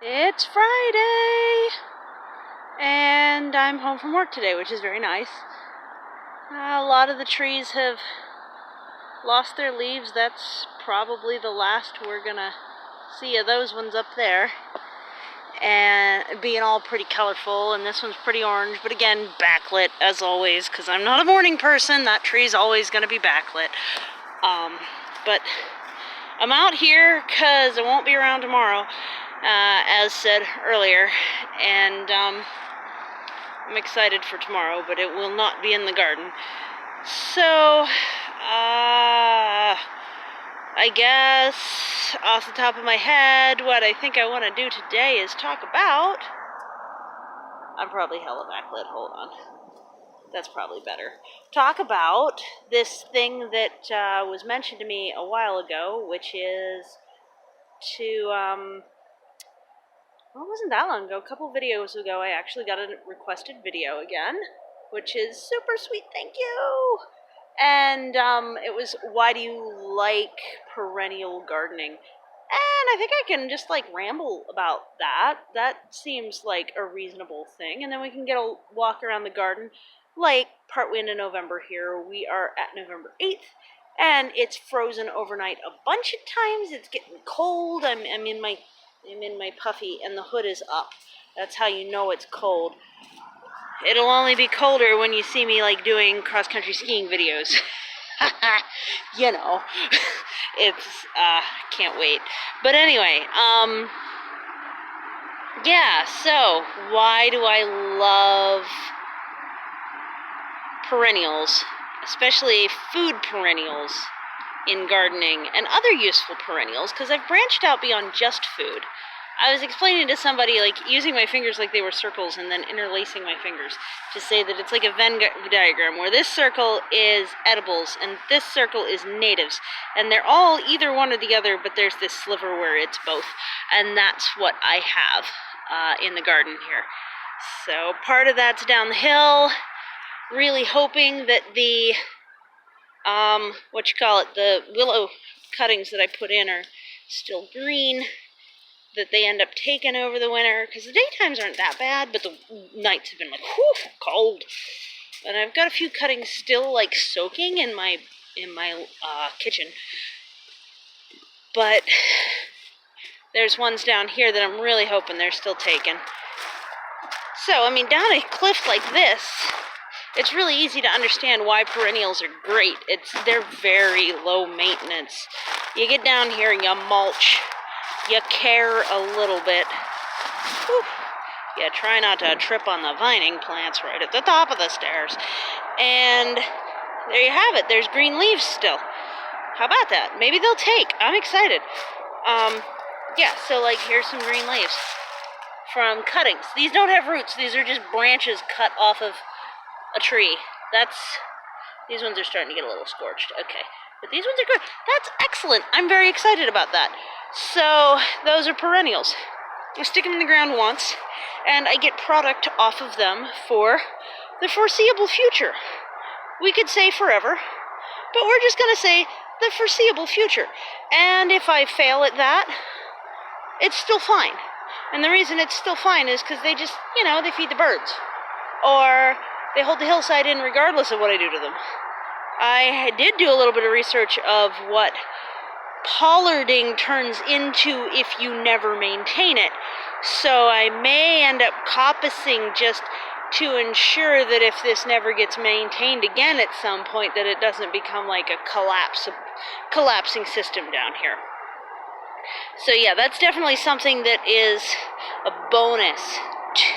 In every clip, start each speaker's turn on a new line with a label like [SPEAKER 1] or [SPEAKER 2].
[SPEAKER 1] It's Friday, and I'm home from work today, which is very nice. A lot of the trees have lost their leaves. That's probably the last we're gonna see of those ones up there. And being all pretty colorful, and this one's pretty orange, but again, backlit as always, because I'm not a morning person. That tree's always gonna be backlit. But I'm out here because I won't be around tomorrow, as said earlier, and I'm excited for tomorrow, but it will not be in the garden. So, I guess off the top of my head, what I think I want to do today is talk about, I'm probably hella backlit, hold on. That's probably better. Talk about this thing that was mentioned to me a while ago, which is to, well, it wasn't that long ago, a couple videos ago, I actually got a requested video again, which is super sweet, thank you! And it was, why do you like perennial gardening? And I think I can just like ramble about that. That seems like a reasonable thing. And then we can get a walk around the garden, like partway into November here. We are at November 8th, and it's frozen overnight a bunch of times. It's getting cold. I'm in my puffy, and the hood is up. That's how you know it's cold. It'll only be colder when you see me like doing cross-country skiing videos. You know, it's, can't wait. But anyway, yeah, so why do I love perennials, especially food perennials in gardening and other useful perennials, because I've branched out beyond just food. I was explaining to somebody, like, using my fingers like they were circles and then interlacing my fingers to say that it's like a Venn diagram, where this circle is edibles and this circle is natives. And they're all either one or the other, but there's this sliver where it's both. And that's what I have in the garden here. So part of that's down the hill, really hoping that the, the willow cuttings that I put in are still green, that they end up taking over the winter, because the daytimes aren't that bad, but the nights have been like, whew, cold. And I've got a few cuttings still like soaking in my kitchen, but there's ones down here that I'm really hoping they're still taken. So, I mean, down a cliff like this, it's really easy to understand why perennials are great. They're very low maintenance. You get down here and you mulch. You care a little bit. Whew. Yeah, try not to trip on the vining plants right at the top of the stairs. And there you have it. There's green leaves still. How about that? Maybe they'll take. I'm excited. Yeah, so like here's some green leaves from cuttings. These don't have roots. These are just branches cut off of a tree. These ones are starting to get a little scorched. Okay. But these ones are good. That's excellent. I'm very excited about that. So those are perennials. I stick them in the ground once, and I get product off of them for the foreseeable future. We could say forever, but we're just going to say the foreseeable future. And if I fail at that, it's still fine. And the reason it's still fine is because they just, they feed the birds. Or they hold the hillside in regardless of what I do to them. I did do a little bit of research of what pollarding turns into if you never maintain it. So I may end up coppicing just to ensure that if this never gets maintained again at some point, that it doesn't become like a collapsing system down here. So yeah, that's definitely something that is a bonus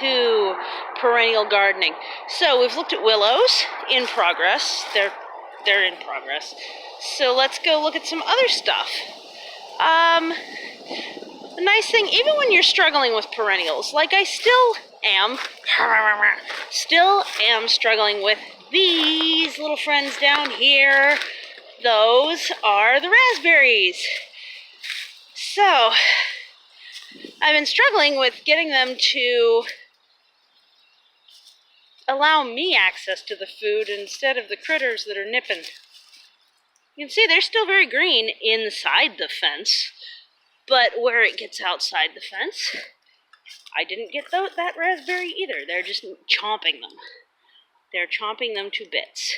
[SPEAKER 1] to perennial gardening. So we've looked at willows in progress. They're in progress. So let's go look at some other stuff. The nice thing, even when you're struggling with perennials, like I still am struggling with these little friends down here. Those are the raspberries. So, I've been struggling with getting them to allow me access to the food instead of the critters that are nipping. You can see they're still very green inside the fence, but where it gets outside the fence, I didn't get that raspberry either. They're just chomping them. They're chomping them to bits.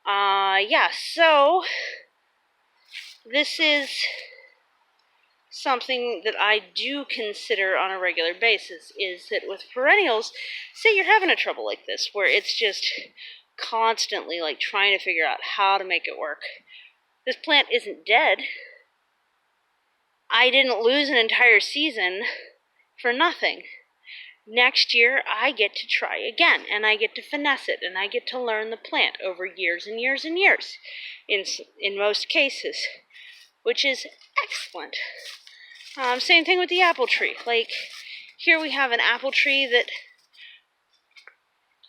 [SPEAKER 1] Yeah, so this is something that I do consider on a regular basis, is that with perennials, say you're having a trouble like this, where it's just constantly like trying to figure out how to make it work. This plant isn't dead. I didn't lose an entire season for nothing. Next year, I get to try again, and I get to finesse it, and I get to learn the plant over years and years and years, in most cases, which is excellent. Same thing with the apple tree. Like, here we have an apple tree that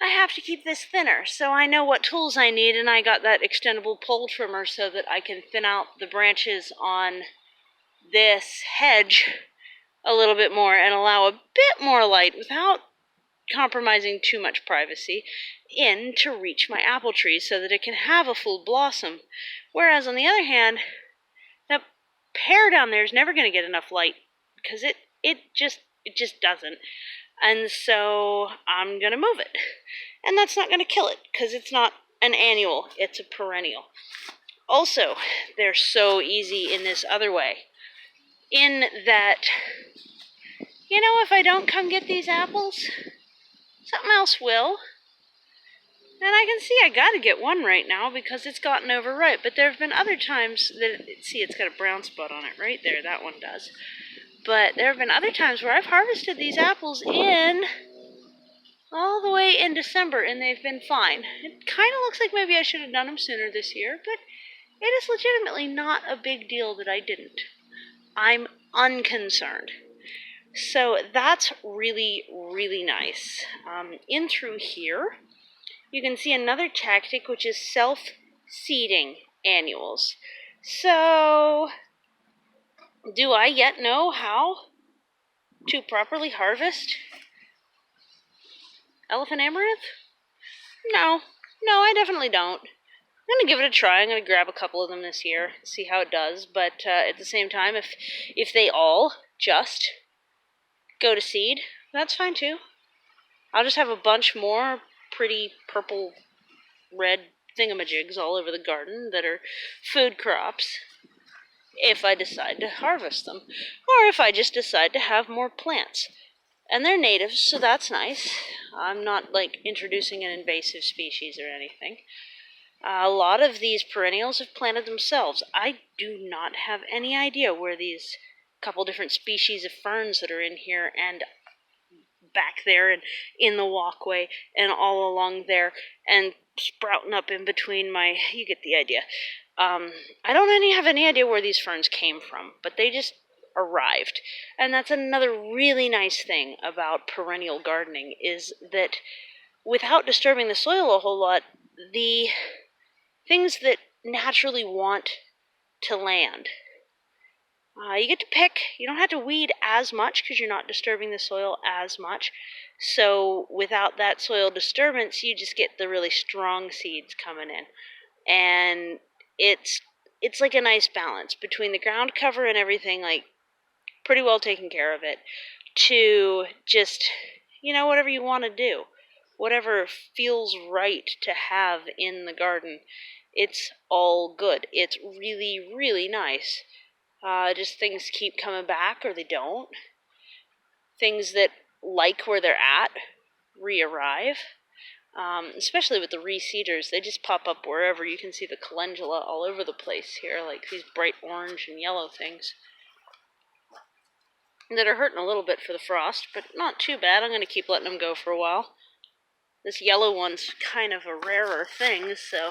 [SPEAKER 1] I have to keep this thinner, so I know what tools I need, and I got that extendable pole trimmer so that I can thin out the branches on this hedge a little bit more and allow a bit more light without compromising too much privacy in to reach my apple tree so that it can have a full blossom. Whereas on the other hand, that pear down there is never going to get enough light because it just doesn't. And so I'm going to move it. And that's not going to kill it because it's not an annual, it's a perennial. Also, they're so easy in this other way, in that, you know, if I don't come get these apples, something else will. And I can see I got to get one right now because it's gotten overripe. But there have been other times that, see, it's got a brown spot on it right there. That one does. But there have been other times where I've harvested these apples all the way in December, and they've been fine. It kind of looks like maybe I should have done them sooner this year, but it is legitimately not a big deal that I didn't. I'm unconcerned. So that's really, really nice. In through here, you can see another tactic, which is self-seeding annuals. So, do I yet know how to properly harvest elephant amaranth? No, I definitely don't. I'm going to give it a try. I'm going to grab a couple of them this year, see how it does. But at the same time, if they all just go to seed, that's fine too. I'll just have a bunch more pretty purple, red thingamajigs all over the garden that are food crops if I decide to harvest them, or if I just decide to have more plants. And they're natives, so that's nice. I'm not like introducing an invasive species or anything. A lot of these perennials have planted themselves. I do not have any idea where these couple different species of ferns that are in here and back there and in the walkway and all along there and sprouting up in between my, you get the idea. I don't have any idea where these ferns came from, but they just arrived. And that's another really nice thing about perennial gardening, is that without disturbing the soil a whole lot, the things that naturally want to land, you get to pick. You don't have to weed as much because you're not disturbing the soil as much. So without that soil disturbance, you just get the really strong seeds coming in. And it's like a nice balance between the ground cover and everything, like pretty well taking care of it, to just, whatever you want to do, whatever feels right to have in the garden, it's all good. It's really, really nice. Just things keep coming back or they don't. Things that like where they're at re-arrive. Especially with the reseeders, they just pop up wherever. You can see the calendula all over the place here, like these bright orange and yellow things that are hurting a little bit for the frost, but not too bad. I'm going to keep letting them go for a while. This yellow one's kind of a rarer thing, so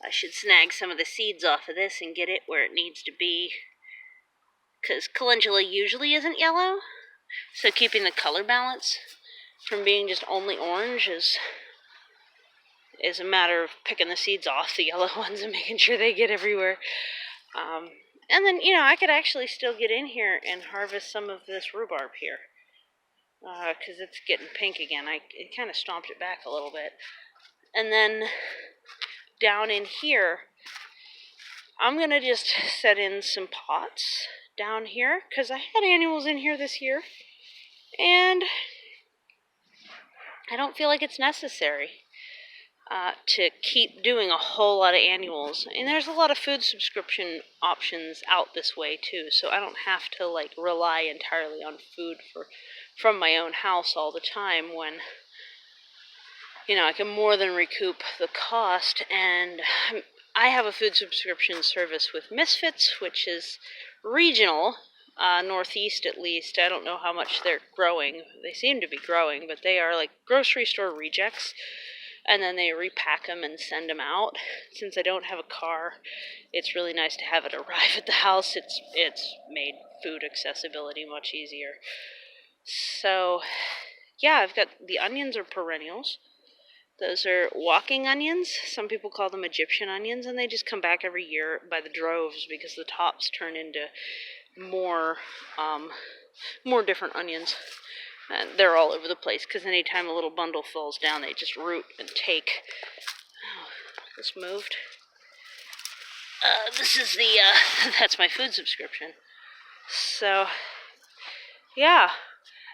[SPEAKER 1] I should snag some of the seeds off of this and get it where it needs to be, because calendula usually isn't yellow, so keeping the color balance from being just only orange is a matter of picking the seeds off the yellow ones and making sure they get everywhere. And then, I could actually still get in here and harvest some of this rhubarb here, because it's getting pink again. It kind of stomped it back a little bit. And then down in here, I'm going to just set in some pots down here, because I had annuals in here this year. And I don't feel like it's necessary to keep doing a whole lot of annuals. And there's a lot of food subscription options out this way too, so I don't have to like rely entirely on food from my own house all the time when, you know, I can more than recoup the cost. And I have a food subscription service with Misfits, which is regional, northeast at least. I don't know how much they're growing. They seem to be growing, but they are like grocery store rejects. And then they repack them and send them out. Since I don't have a car, it's really nice to have it arrive at the house. It's made food accessibility much easier. So, yeah, I've got the onions are perennials. Those are walking onions. Some people call them Egyptian onions, and they just come back every year by the droves because the tops turn into more different onions. And they're all over the place because anytime a little bundle falls down, they just root and take. Oh, this moved. This is the, that's my food subscription. So, yeah.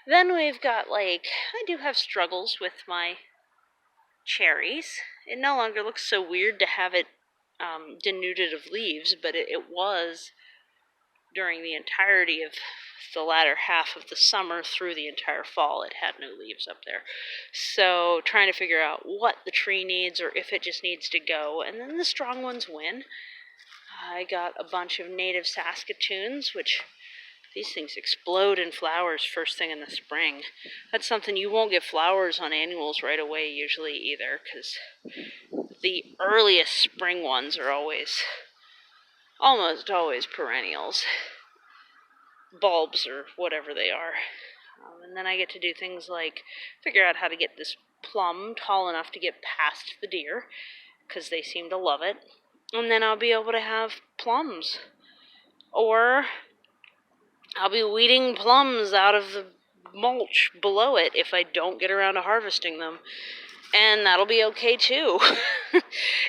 [SPEAKER 1] Then we've got, like, I do have struggles with my cherries. It no longer looks so weird to have it denuded of leaves, but it was during the entirety of the latter half of the summer through the entire fall. It had no leaves up there. So trying to figure out what the tree needs or if it just needs to go, and then the strong ones win. I got a bunch of native Saskatoons, which these things explode in flowers first thing in the spring. That's something you won't get flowers on annuals right away usually either, because the earliest spring ones are almost always perennials. Bulbs or whatever they are. And then I get to do things like figure out how to get this plum tall enough to get past the deer, because they seem to love it. And then I'll be able to have plums. Or I'll be weeding plums out of the mulch below it if I don't get around to harvesting them. And that'll be okay too.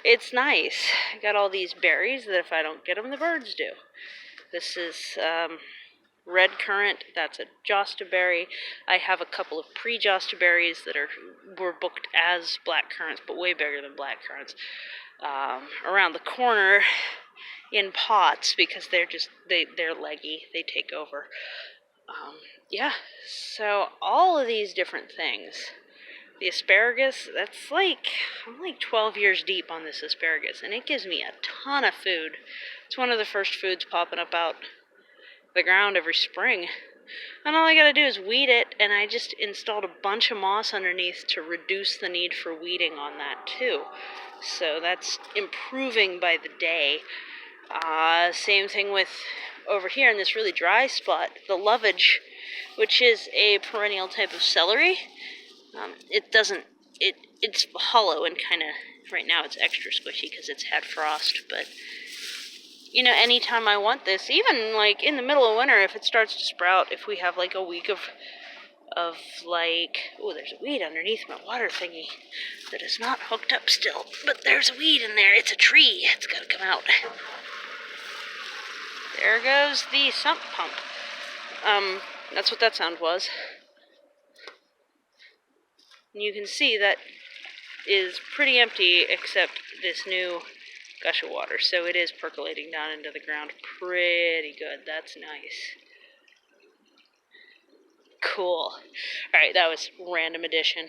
[SPEAKER 1] It's nice. I got all these berries that if I don't get them, the birds do. This is red currant, that's a josta berry. I have a couple of pre-josta berries that were booked as black currants, but way bigger than black currants, around the corner in pots because they're leggy. They take over. Yeah, so all of these different things. The asparagus, I'm like 12 years deep on this asparagus, and it gives me a ton of food. It's one of the first foods popping up out the ground every spring. And all I gotta do is weed it, and I just installed a bunch of moss underneath to reduce the need for weeding on that too. So that's improving by the day. Same thing with over here in this really dry spot, the lovage, which is a perennial type of celery. It's hollow and kind of, right now it's extra squishy because it's had frost, but you know, anytime I want this, even like in the middle of winter, if it starts to sprout, if we have like a week of like, oh, there's a weed underneath my water thingy that is not hooked up still, but there's a weed in there. It's a tree. It's got to come out. There goes the sump pump. That's what that sound was. And you can see that is pretty empty except this new gush of water, so it is percolating down into the ground pretty good. That's nice. Cool. Alright, that was random addition.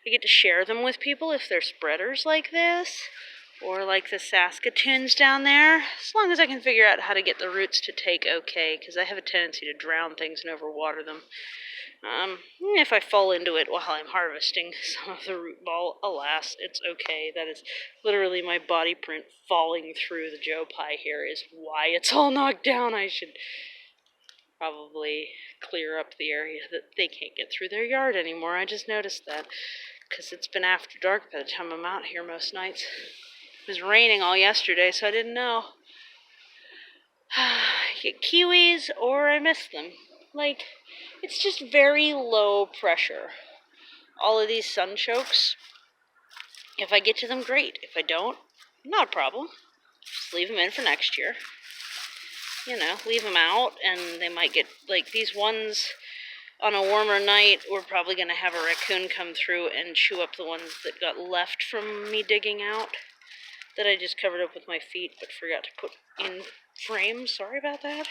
[SPEAKER 1] I get to share them with people if they're spreaders like this, or like the Saskatoons down there, as long as I can figure out how to get the roots to take okay, because I have a tendency to drown things and overwater them. If I fall into it while I'm harvesting some of the root ball, alas, it's okay. That is literally my body print falling through the Joe Pie here is why it's all knocked down. I should probably clear up the area that they can't get through their yard anymore. I just noticed that because it's been after dark by the time I'm out here most nights. It was raining all yesterday, so I didn't know. Get kiwis or I miss them. Like, it's just very low pressure. All of these sunchokes, if I get to them, great. If I don't, not a problem. Just leave them in for next year. You know, leave them out, and they might get, like, these ones on a warmer night, we're probably going to have a raccoon come through and chew up the ones that got left from me digging out, that I just covered up with my feet but forgot to put in frames. Sorry about that.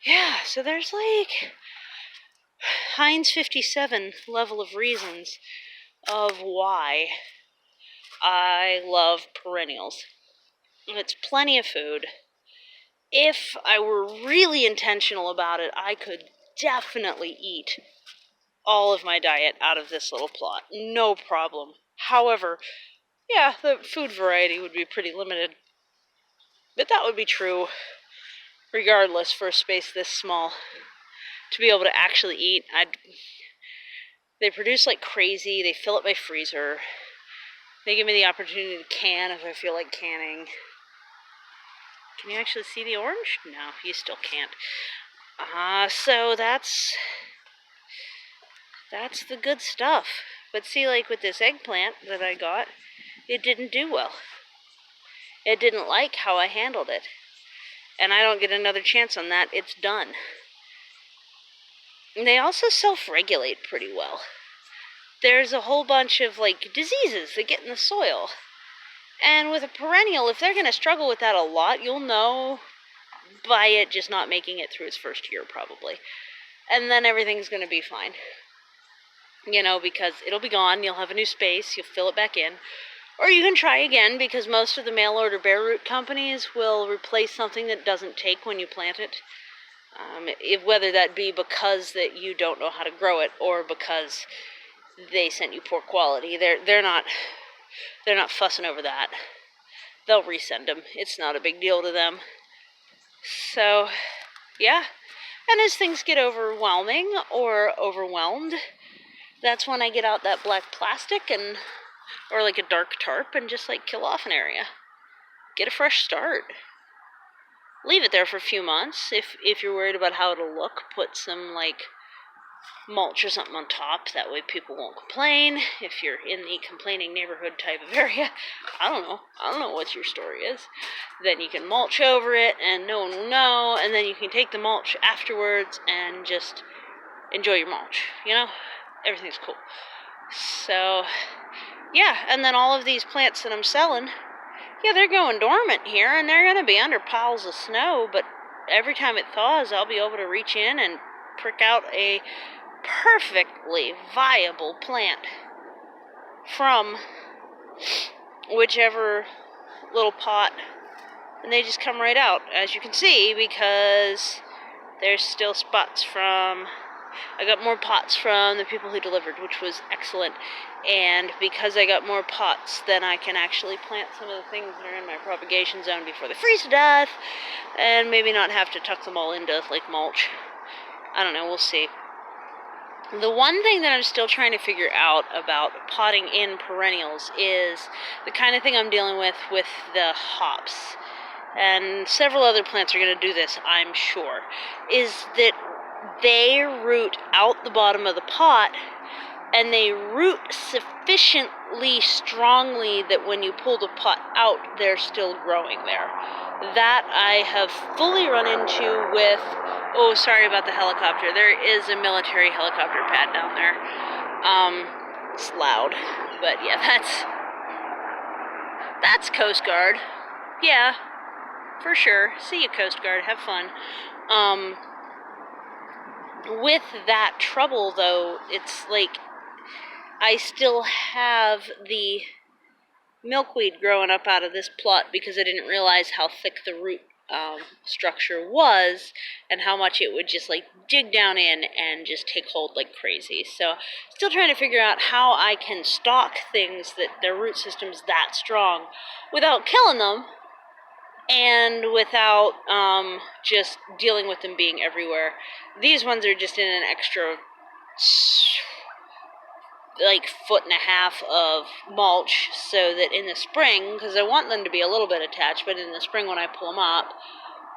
[SPEAKER 1] Yeah, so there's like Heinz 57 level of reasons of why I love perennials. It's plenty of food. If I were really intentional about it, I could definitely eat all of my diet out of this little plot. No problem. However, yeah, the food variety would be pretty limited. But that would be true regardless for a space this small. To be able to actually eat, they produce like crazy. They fill up my freezer. They give me the opportunity to can if I feel like canning. Can you actually see the orange? No, you still can't. So that's the good stuff. But see, like with this eggplant that I got, it didn't do well. It didn't like how I handled it. And I don't get another chance on that. It's done. And they also self-regulate pretty well. There's a whole bunch of like diseases that get in the soil. And with a perennial, if they're going to struggle with that a lot, you'll know by it just not making it through its first year probably. And then everything's going to be fine. You know, because it'll be gone, you'll have a new space, you'll fill it back in. Or you can try again, because most of the mail-order bare root companies will replace something that doesn't take when you plant it. Whether that be because that you don't know how to grow it, or because they sent you poor quality. They're not fussing over that. They'll resend them. It's not a big deal to them. So, yeah. And as things get overwhelming or overwhelmed, that's when I get out that black plastic or like a dark tarp and just like kill off an area. Get a fresh start. Leave it there for a few months. If you're worried about how it'll look, put some like mulch or something on top. That way people won't complain. If you're in the complaining neighborhood type of area, I don't know what your story is. Then you can mulch over it and no one will know, and then you can take the mulch afterwards and just enjoy your mulch, you know? Everything's cool. So, yeah, and then all of these plants that I'm selling, yeah, they're going dormant here, and they're going to be under piles of snow, but every time it thaws, I'll be able to reach in and prick out a perfectly viable plant from whichever little pot, and they just come right out, as you can see, because there's still spots from... I got more pots from the people who delivered, which was excellent. And because I got more pots, then I can actually plant some of the things that are in my propagation zone before they freeze to death, and maybe not have to tuck them all into like mulch. I don't know, we'll see. The one thing that I'm still trying to figure out about potting in perennials is the kind of thing I'm dealing with the hops. And several other plants are going to do this, I'm sure, is that they root out the bottom of the pot, and they root sufficiently strongly that when you pull the pot out, they're still growing there. That I have fully run into with... Oh, sorry about the helicopter. There is a military helicopter pad down there. It's loud, but yeah, that's Coast Guard. Yeah, for sure. See you, Coast Guard. Have fun. With that trouble, though, it's like I still have the milkweed growing up out of this plot because I didn't realize how thick the root structure was and how much it would just like dig down in and just take hold like crazy. So still trying to figure out how I can stock things that their root system's that strong without killing them, and without just dealing with them being everywhere. These ones are just in an extra like 1.5 feet of mulch, so that in the spring, because I want them to be a little bit attached, but in the spring when I pull them up,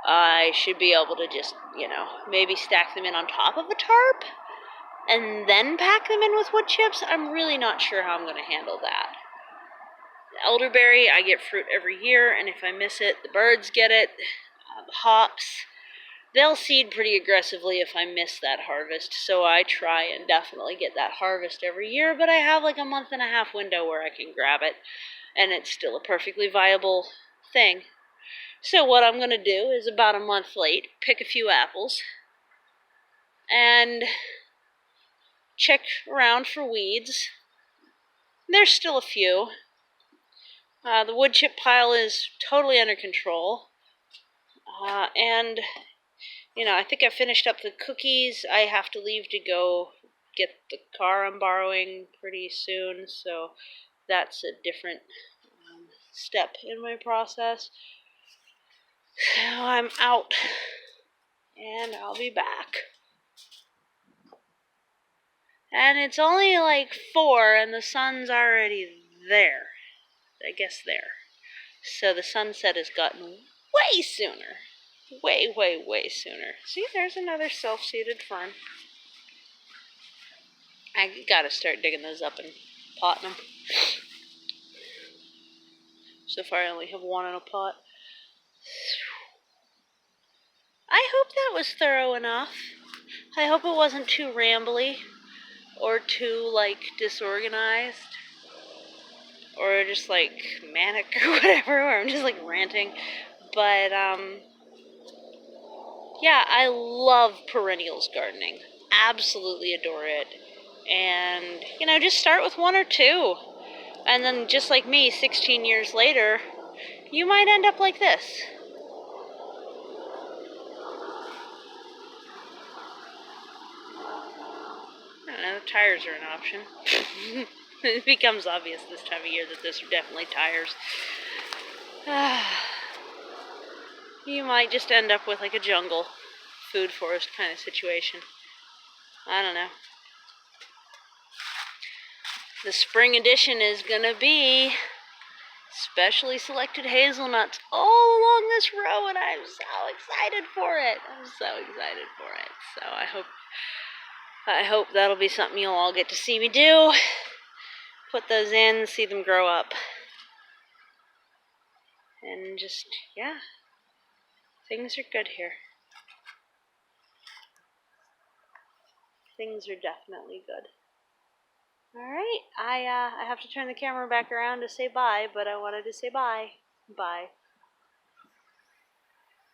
[SPEAKER 1] I should be able to just, you know, maybe stack them in on top of a tarp and then pack them in with wood chips. I'm really not sure how I'm going to handle that. Elderberry, I get fruit every year, and if I miss it, the birds get it. The hops, they'll seed pretty aggressively if I miss that harvest, so I try and definitely get that harvest every year, but I have like a month-and-a-half window where I can grab it, and it's still a perfectly viable thing. So what I'm going to do is about a month late, pick a few apples, and check around for weeds. There's still a few. The wood chip pile is totally under control, and I think I finished up the cookies. I have to leave to go get the car I'm borrowing pretty soon, so that's a different step in my process. So I'm out, and I'll be back. And it's only like 4, and the sun's already there. I guess there. So the sunset has gotten way sooner. Way, way, way sooner. See, there's another self-seeded fern. I gotta start digging those up and potting them. So far I only have one in a pot. I hope that was thorough enough. I hope it wasn't too rambly or too, disorganized or just, manic or whatever, or I'm just, ranting. But, yeah, I love perennials gardening. Absolutely adore it. And, just start with 1 or 2. And then, just like me, 16 years later, you might end up like this. I don't know, tires are an option. It becomes obvious this time of year that this are definitely tires. You might just end up with a jungle, food forest kind of situation. I don't know. The spring edition is gonna be specially selected hazelnuts all along this row, and I'm so excited for it. So I hope that'll be something you'll all get to see me do. Put those in, see them grow up. And just, yeah, things are good here. Things are definitely good. Alright, I have to turn the camera back around to say bye, but I wanted to say bye. Bye.